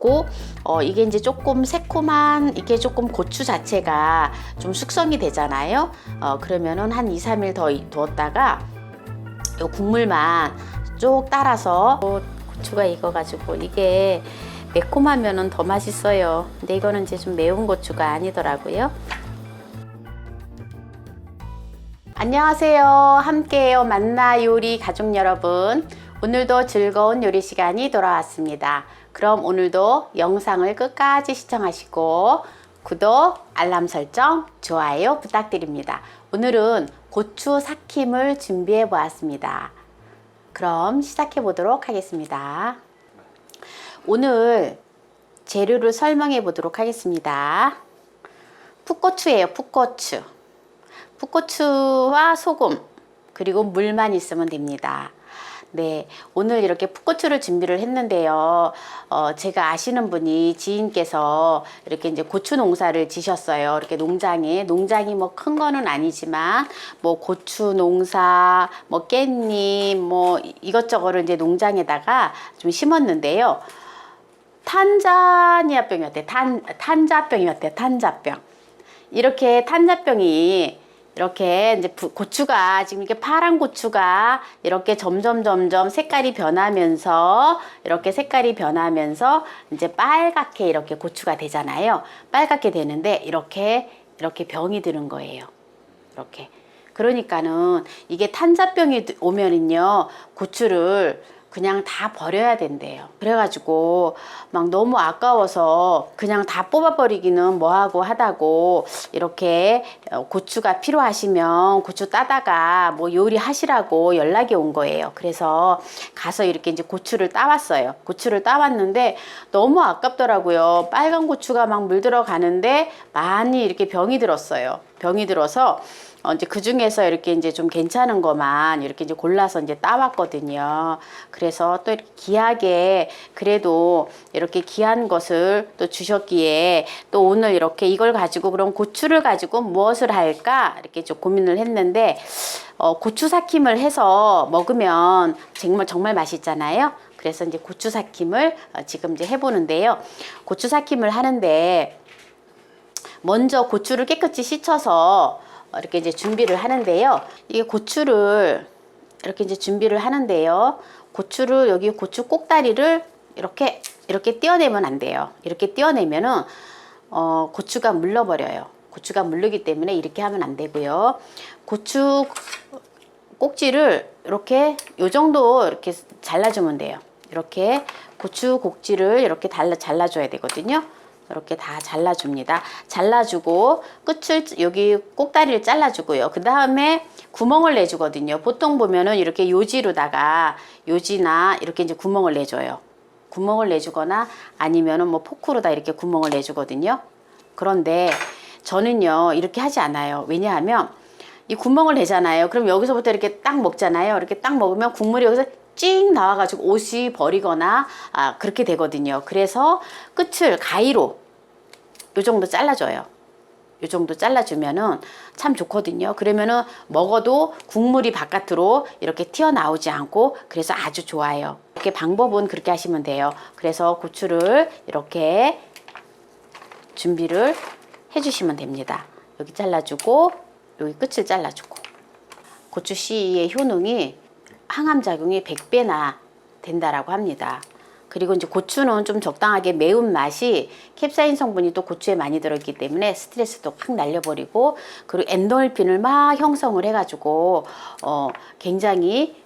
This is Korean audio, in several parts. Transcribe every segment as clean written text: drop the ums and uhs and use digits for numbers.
있고 이게 이제 조금 새콤한 이게 조금 고추 자체가 좀 숙성이 되잖아요. 그러면은 한 2, 3일 더 두었다가 요 국물만 쭉 따라서 고추가 익어가지고 이게 매콤하면은 더 맛있어요. 근데 이거는 이제 좀 매운 고추가 아니더라고요. 안녕하세요. 함께해요 만나 요리 가족 여러분. 오늘도 즐거운 요리 시간이 돌아왔습니다. 그럼 오늘도 영상을 끝까지 시청하시고 구독, 알람 설정, 좋아요 부탁드립니다. 오늘은 고추 삭힘을 준비해 보았습니다. 그럼 시작해 보도록 하겠습니다. 오늘 재료를 설명해 보도록 하겠습니다. 풋고추예요. 풋고추. 풋고추와 소금 그리고 물만 있으면 됩니다. 네, 오늘 이렇게 풋고추를 준비를 했는데요. 제가 아시는 분이 지인께서 이렇게 이제 고추 농사를 지셨어요. 이렇게 농장이 뭐 큰 거는 아니지만 뭐 고추 농사, 뭐 깻잎, 뭐 이것저것을 이제 농장에다가 좀 심었는데요. 탄자니아병이었대. 탄자병이었대. 탄자병. 이렇게 탄자병이 이렇게 이제 고추가 지금 이렇게 파란 고추가 이렇게 점점 색깔이 변하면서 이제 빨갛게 이렇게 고추가 되잖아요. 빨갛게 되는데 이렇게 병이 드는 거예요. 이렇게. 그러니까는 이게 탄자병이 오면은요, 고추를 그냥 다 버려야 된대요. 그래가지고 막 너무 아까워서 그냥 다 뽑아버리기는 뭐하고 하다고 이렇게 고추가 필요하시면 고추 따다가 뭐 요리하시라고 연락이 온 거예요. 그래서 가서 이렇게 이제 고추를 따왔어요. 고추를 따왔는데 너무 아깝더라고요. 빨간 고추가 막 물들어가는데 많이 이렇게 병이 들었어요. 병이 들어서 이제 그 중에서 이렇게 이제 좀 괜찮은 것만 이렇게 이제 골라서 이제 따왔거든요. 그래서 또 이렇게 귀하게 그래도 이렇게 귀한 것을 또 주셨기에 또 오늘 이렇게 이걸 가지고 그럼 고추를 가지고 무엇을 할까 이렇게 좀 고민을 했는데 고추 삭힘을 해서 먹으면 정말 맛있잖아요. 그래서 이제 고추 삭힘을 지금 이제 해보는데요. 고추 삭힘을 하는데 먼저 고추를 깨끗이 씻어서 이렇게 이제 준비를 하는데요. 이게 고추를 이렇게 이제 준비를 하는데요. 고추를 여기 고추 꼭다리를 이렇게 떼어내면 안 돼요. 이렇게 떼어내면은 고추가 물러버려요. 고추가 물르기 때문에 이렇게 하면 안 되고요. 고추 꼭지를 이렇게 요 정도 이렇게 잘라주면 돼요. 이렇게 고추 꼭지를 이렇게 잘라줘야 되거든요. 이렇게 다 잘라줍니다. 잘라주고 끝을 여기 꼭다리를 잘라주고요. 그 다음에 구멍을 내주거든요. 보통 보면은 이렇게 요지나 이렇게 이제 구멍을 내줘요. 구멍을 내주거나 아니면은 뭐 포크로다 이렇게 구멍을 내주거든요. 그런데 저는요 이렇게 하지 않아요. 왜냐하면 이 구멍을 내잖아요. 그럼 여기서부터 이렇게 딱 먹잖아요. 이렇게 딱 먹으면 국물이 여기서 찡 나와가지고 옷이 버리거나 그렇게 되거든요. 그래서 끝을 가위로 요 정도 잘라줘요. 요 정도 잘라주면은 참 좋거든요. 그러면은 먹어도 국물이 바깥으로 이렇게 튀어나오지 않고 그래서 아주 좋아요. 이렇게 방법은 그렇게 하시면 돼요. 그래서 고추를 이렇게 준비를 해주시면 됩니다. 여기 잘라주고 여기 끝을 잘라주고 고추 씨의 효능이 항암작용이 100배나 된다라고 합니다. 그리고 이제 고추는 좀 적당하게 매운맛이 캡사인 성분이 또 고추에 많이 들어있기 때문에 스트레스도 확 날려버리고 그리고 엔돌핀을 막 형성을 해가지고 굉장히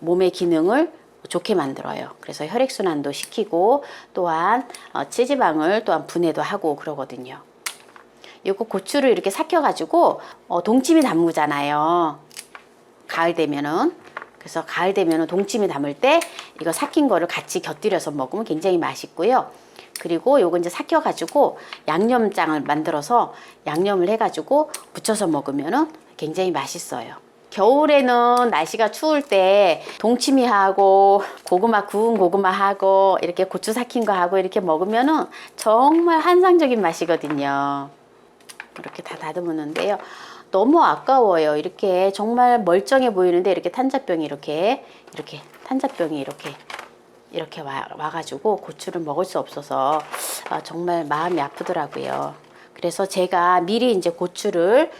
몸의 기능을 좋게 만들어요. 그래서 혈액순환도 시키고 또한 체지방을 또한 분해도 하고 그러거든요. 이거 고추를 이렇게 삭혀가지고 동치미 담그잖아요. 가을 되면은. 그래서 가을 되면 동치미 담을 때 이거 삭힌 거를 같이 곁들여서 먹으면 굉장히 맛있고요. 그리고 요거 이제 삭혀가지고 양념장을 만들어서 양념을 해가지고 부쳐서 먹으면은 굉장히 맛있어요. 겨울에는 날씨가 추울 때 동치미하고 고구마 구운 고구마하고 이렇게 고추 삭힌 거 하고 이렇게 먹으면은 정말 환상적인 맛이거든요. 이렇게 다 다듬었는데요. 너무 아까워요. 이렇게 정말 멀쩡해 보이는데 이렇게 탄자병이 이렇게 탄자병이 이렇게 이렇게 와가지고 고추를 먹을 수 없어서 정말 마음이 아프더라고요. 그래서 제가 미리 이제 고추를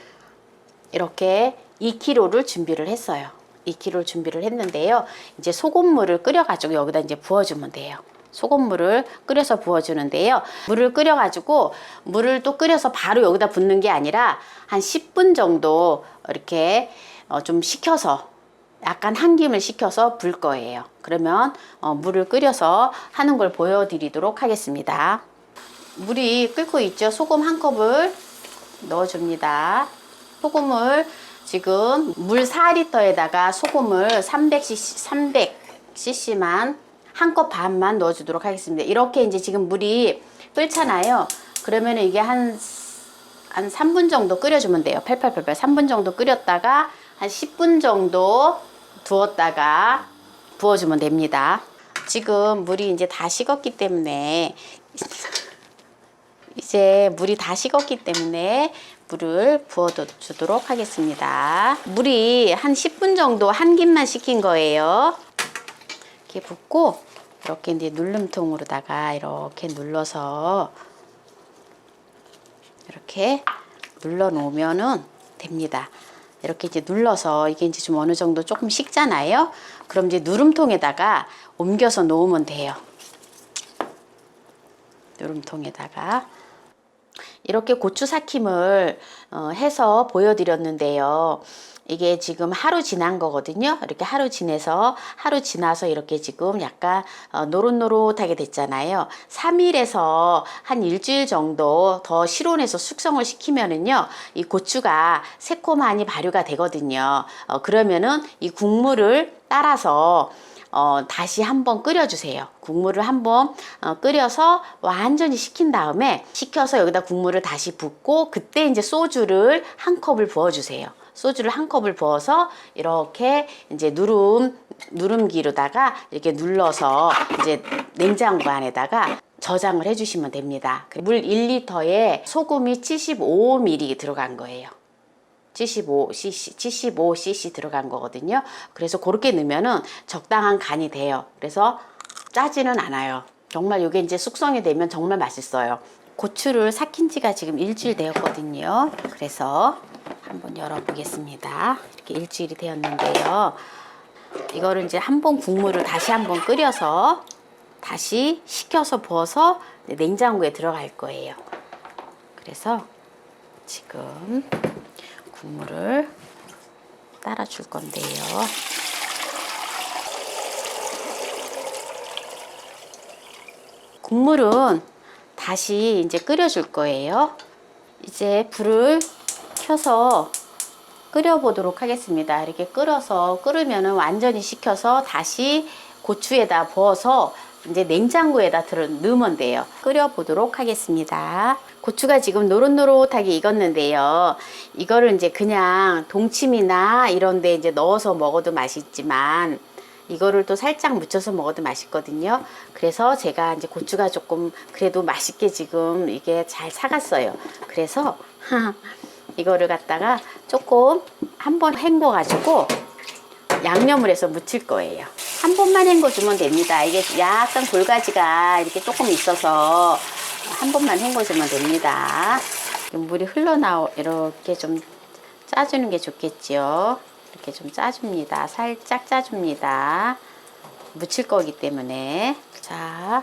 이렇게 2kg를 준비를 했어요. 2kg를 준비를 했는데요. 이제 소금물을 끓여가지고 여기다 이제 부어주면 돼요. 소금물을 끓여서 부어주는데요. 물을 끓여가지고 물을 또 끓여서 바로 여기다 붓는 게 아니라 한 10분 정도 이렇게 좀 식혀서 약간 한 김을 식혀서 불 거예요. 그러면 물을 끓여서 하는 걸 보여드리도록 하겠습니다. 물이 끓고 있죠. 소금 한 컵을 넣어줍니다. 소금을 지금 물 4리터에다가 소금을 300cc만 한 컵 반만 넣어주도록 하겠습니다. 이렇게 이제 지금 물이 끓잖아요. 그러면 이게 한 3분 정도 끓여주면 돼요. 팔팔팔팔 3분 정도 끓였다가 한 10분 정도 두었다가 부어주면 됩니다. 지금 물이 이제 다 식었기 때문에 물을 부어주도록 하겠습니다. 물이 한 10분 정도 한 김만 식힌 거예요. 이렇게 붓고 이렇게 이제 눌름통으로다가 이렇게 눌러서 이렇게 눌러 놓으면은 됩니다. 이렇게 이제 눌러서 이게 이제 좀 어느 정도 조금 식잖아요. 그럼 이제 누름통에다가 옮겨서 놓으면 돼요. 누름통에다가 이렇게 고추 삭힘을 해서 보여드렸는데요. 이게 지금 하루 지난 거거든요. 이렇게 하루 지나서 이렇게 지금 약간 노릇노릇하게 됐잖아요. 3일에서 한 일주일 정도 더 실온에서 숙성을 시키면은요, 이 고추가 새콤하니 발효가 되거든요. 그러면은 이 국물을 따라서 다시 한번 끓여주세요. 국물을 한번 끓여서 완전히 식힌 다음에 식혀서 여기다 국물을 다시 붓고 그때 이제 소주를 한 컵을 부어주세요. 소주를 한 컵을 부어서 이렇게 이제 누름기로다가 이렇게 눌러서 이제 냉장고 안에다가 저장을 해주시면 됩니다. 물 1리터에 소금이 75ml 들어간 거예요. 75cc 들어간 거거든요. 그래서 그렇게 넣으면은 적당한 간이 돼요. 그래서 짜지는 않아요. 정말 이게 이제 숙성이 되면 정말 맛있어요. 고추를 삭힌 지가 지금 일주일 되었거든요. 그래서 한번 열어보겠습니다. 이렇게 일주일이 되었는데요. 이거를 이제 한번 국물을 다시 한번 끓여서 다시 식혀서 부어서 냉장고에 들어갈 거예요. 그래서 지금 국물을 따라 줄 건데요. 국물은 다시 이제 끓여 줄 거예요. 이제 불을 켜서 끓여 보도록 하겠습니다. 이렇게 끓으면은 완전히 식혀서 다시 고추에다 부어서 이제 냉장고에다 넣으면 돼요. 끓여 보도록 하겠습니다. 고추가 지금 노릇노릇하게 익었는데요. 이거를 이제 그냥 동치미나 이런 데 이제 넣어서 먹어도 맛있지만 이거를 또 살짝 묻혀서 먹어도 맛있거든요. 그래서 제가 이제 고추가 조금 그래도 맛있게 지금 이게 잘 사갔어요. 그래서 이거를 갖다가 조금 한번 헹궈 가지고 양념을 해서 무칠 거예요. 한 번만 헹궈주면 됩니다. 이게 약간 골가지가 이렇게 조금 있어서 한 번만 헹궈주면 됩니다. 물이 이렇게 좀 짜주는 게 좋겠죠. 이렇게 좀 짜줍니다. 살짝 짜줍니다. 무칠 거기 때문에. 자,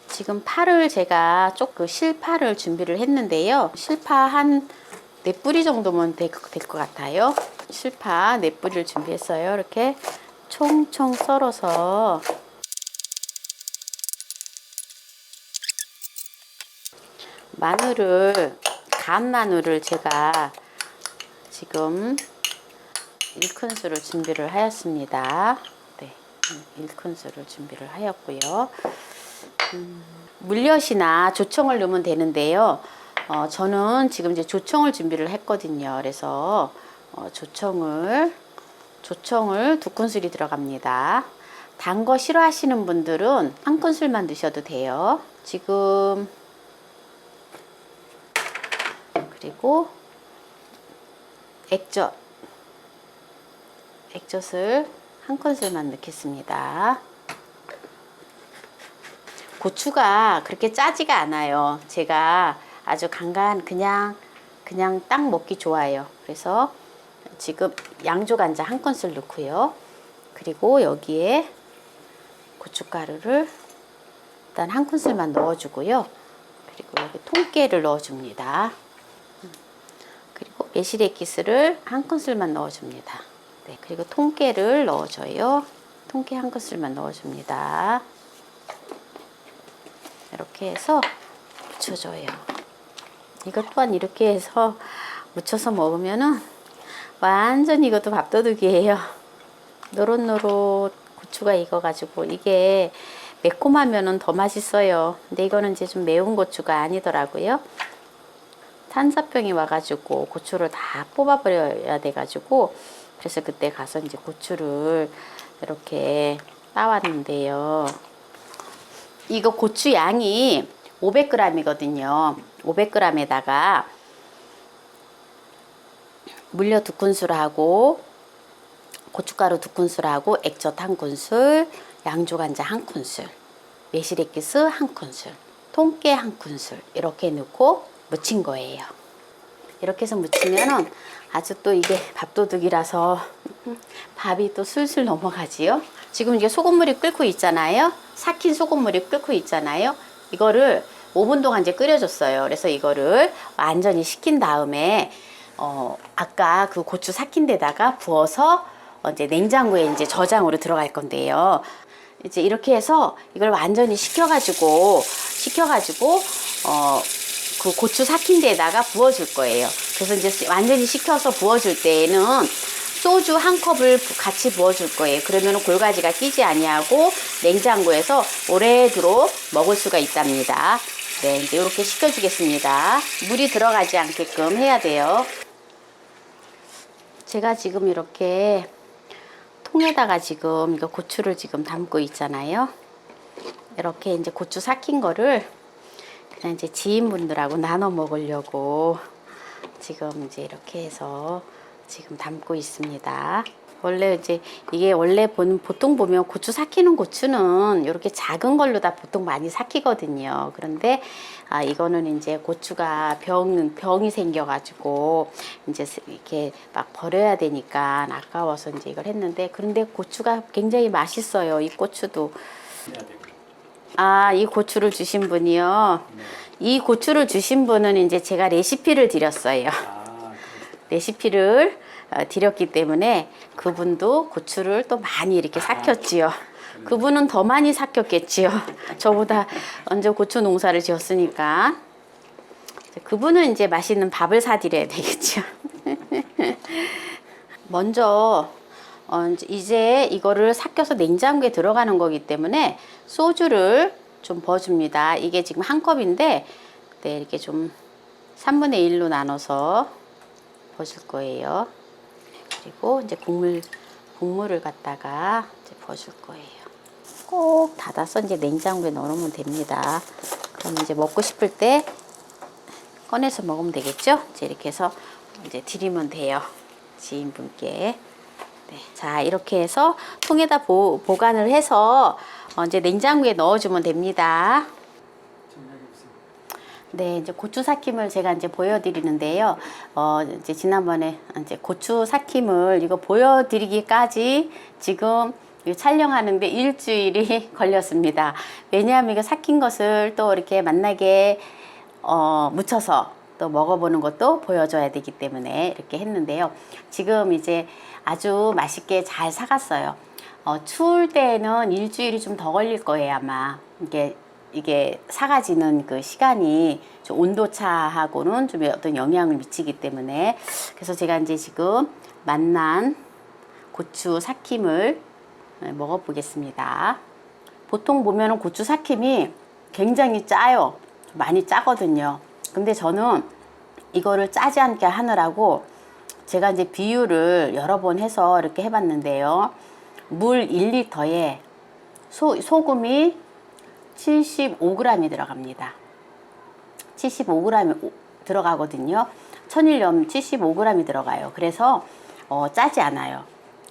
지금 파를 제가 실파를 준비를 했는데요. 실파 한 4뿌리 정도면 될 것 같아요. 실파 4뿌리를 준비했어요. 이렇게 총총 썰어서 간 마늘을 제가 지금 1큰술을 준비를 하였습니다. 네, 1큰술을 준비를 하였고요. 물엿이나 조청을 넣으면 되는데요. 저는 지금 이제 조청을 준비를 했거든요. 그래서 조청을 2큰술이 들어갑니다. 단 거 싫어하시는 분들은 1큰술만 넣으셔도 돼요. 지금 그리고 액젓을 1큰술만 넣겠습니다. 고추가 그렇게 짜지가 않아요. 제가 아주 그냥 딱 먹기 좋아요. 그래서 지금 양조간장 한 큰술 넣고요. 그리고 여기에 고춧가루를 일단 한 큰술만 넣어주고요. 그리고 여기 통깨를 넣어줍니다. 그리고 매실액기스를 한 큰술만 넣어줍니다. 네, 그리고 통깨를 넣어줘요. 통깨 한 큰술만 넣어줍니다. 이렇게 해서 묻혀줘요. 이것 또한 이렇게 해서 묻혀서 먹으면은 완전 이것도 밥도둑이에요. 노릇노릇 고추가 익어가지고 이게 매콤하면은 더 맛있어요. 근데 이거는 이제 좀 매운 고추가 아니더라고요. 탄사병이 와가지고 고추를 다 뽑아버려야 돼가지고 그래서 그때 가서 이제 고추를 이렇게 따왔는데요. 이거 고추 양이 500g이거든요. 500g에다가 물엿 2큰술하고 고춧가루 2큰술하고 액젓 1큰술, 양조간장 1큰술, 매실액기스 1큰술, 통깨 1큰술 이렇게 넣고 무친 거예요. 이렇게 해서 무치면은 아주 또 이게 밥도둑이라서 밥이 또 술술 넘어가지요. 지금 이게 소금물이 끓고 있잖아요. 삭힌 소금물이 끓고 있잖아요. 이거를 5분 동안 이제 끓여줬어요. 그래서 이거를 완전히 식힌 다음에 아까 그 고추 삭힌 데다가 부어서 이제 냉장고에 이제 저장으로 들어갈 건데요. 이제 이렇게 해서 이걸 완전히 식혀가지고 그 고추 삭힌 데다가 부어줄 거예요. 그래서 이제 완전히 식혀서 부어줄 때에는 소주 한 컵을 같이 부어줄 거예요. 그러면 골가지가 끼지 아니하고 냉장고에서 오래도록 먹을 수가 있답니다. 네, 이제 이렇게 식혀주겠습니다. 물이 들어가지 않게끔 해야 돼요. 제가 지금 이렇게 통에다가 지금 이거 고추를 지금 담고 있잖아요. 이렇게 이제 고추 삭힌 거를 그냥 이제 지인분들하고 나눠 먹으려고 지금 이제 이렇게 해서 지금 담고 있습니다. 원래 이제 이게 원래 보통 보면 고추 삭히는 고추는 이렇게 작은 걸로 다 보통 많이 삭히거든요. 그런데 이거는 이제 고추가 병이 생겨가지고 이제 이렇게 막 버려야 되니까 아까워서 이제 이걸 했는데 그런데 고추가 굉장히 맛있어요. 이 고추도. 이 고추를 주신 분이요. 네. 이 고추를 주신 분은 이제 제가 레시피를 드렸어요. 레시피를 드렸기 때문에 그분도 고추를 또 많이 이렇게 삭혔지요. 그분은 더 많이 삭혔겠지요. 저보다 먼저 고추 농사를 지었으니까. 그분은 이제 맛있는 밥을 사드려야 되겠죠. 먼저 이제 이거를 삭혀서 냉장고에 들어가는 거기 때문에 소주를 좀 부어줍니다. 이게 지금 한 컵인데 네, 이렇게 좀 3분의 1로 나눠서 부어줄 거예요. 그리고 이제 국물을 갖다가 이제 부어줄 거예요. 꼭 닫아서 이제 냉장고에 넣어놓으면 됩니다. 그럼 이제 먹고 싶을 때 꺼내서 먹으면 되겠죠? 이제 이렇게 해서 이제 드리면 돼요. 지인분께. 네. 자, 이렇게 해서 통에다 보관을 해서 이제 냉장고에 넣어주면 됩니다. 네, 이제 고추 삭힘을 제가 이제 보여드리는데요. 이제 지난번에 이제 고추 삭힘을 이거 보여드리기까지 지금 촬영하는데 일주일이 걸렸습니다. 왜냐하면 이거 삭힌 것을 또 이렇게 맛나게 묻혀서 또 먹어보는 것도 보여줘야 되기 때문에 이렇게 했는데요. 지금 이제 아주 맛있게 잘 삭았어요. 추울 때는 일주일이 좀 더 걸릴 거예요, 아마. 이게 삭아지는 그 시간이 좀 온도차하고는 좀 어떤 영향을 미치기 때문에 그래서 제가 이제 지금 맛난 고추 삭힘을 먹어보겠습니다. 보통 보면은 고추 삭힘이 굉장히 짜요. 많이 짜거든요. 근데 저는 이거를 짜지 않게 하느라고 제가 이제 비율을 여러 번 해서 이렇게 해봤는데요. 물 1리터에 소금이 75g이 들어갑니다. 75g이 들어가거든요. 천일염 75g이 들어가요. 그래서 짜지 않아요.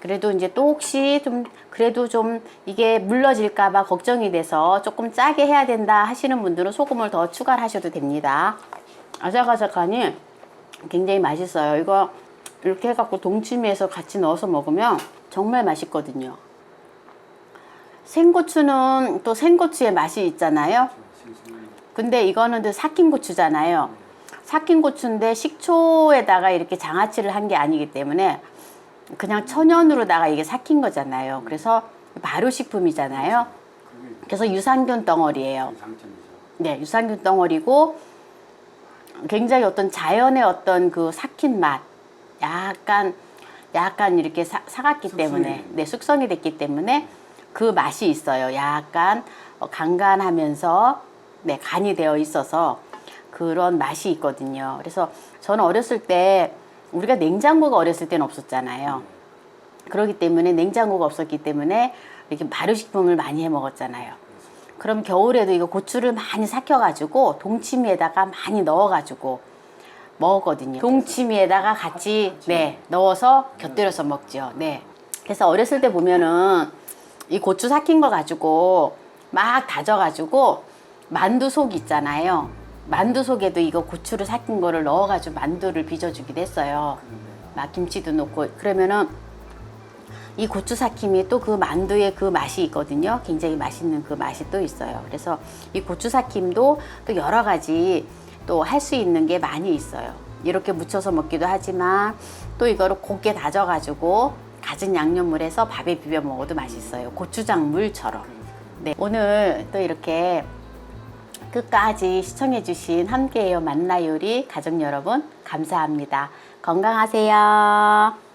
그래도 이제 또 혹시 좀 그래도 좀 이게 물러질까봐 걱정이 돼서 조금 짜게 해야 된다 하시는 분들은 소금을 더 추가를 하셔도 됩니다. 아삭아삭하니 굉장히 맛있어요. 이거 이렇게 해갖고 동치미에서 같이 넣어서 먹으면 정말 맛있거든요. 생고추는 또 생고추의 맛이 있잖아요. 근데 이거는 또 삭힌 고추잖아요. 삭힌 고추인데 식초에다가 이렇게 장아찌를 한 게 아니기 때문에 그냥 천연으로다가 이게 삭힌 거잖아요. 그래서 발효식품이잖아요. 그래서 유산균 덩어리예요. 네, 유산균 덩어리고 굉장히 어떤 자연의 어떤 그 삭힌 맛, 약간 이렇게 사갔기 때문에, 네, 숙성이 됐기 때문에 그 맛이 있어요. 약간 간간하면서, 네, 간이 되어 있어서 그런 맛이 있거든요. 그래서 저는 어렸을 때 우리가 냉장고가 어렸을 때는 없었잖아요. 그렇기 때문에 냉장고가 없었기 때문에 이렇게 발효식품을 많이 해 먹었잖아요. 그럼 겨울에도 이거 고추를 많이 삭혀가지고 동치미에다가 많이 넣어가지고 먹었거든요. 동치미에다가 같이 네 넣어서 곁들여서 먹죠. 네. 그래서 어렸을 때 보면은 이 고추 삭힌 거 가지고 막 다져가지고 만두 속 있잖아요. 만두 속에도 이거 고추를 삭힌 거를 넣어가지고 만두를 빚어주기도 했어요. 막 김치도 넣고 그러면은 이 고추 삭힘이 또 그 만두의 그 맛이 있거든요. 굉장히 맛있는 그 맛이 또 있어요. 그래서 이 고추 삭힘도 또 여러 가지 또 할 수 있는 게 많이 있어요. 이렇게 무쳐서 먹기도 하지만 또 이거를 곱게 다져가지고 갖은 양념물에서 밥에 비벼 먹어도 맛있어요. 고추장 물처럼. 네, 오늘 또 이렇게 끝까지 시청해주신 함께해요 만나요리 가족 여러분 감사합니다. 건강하세요.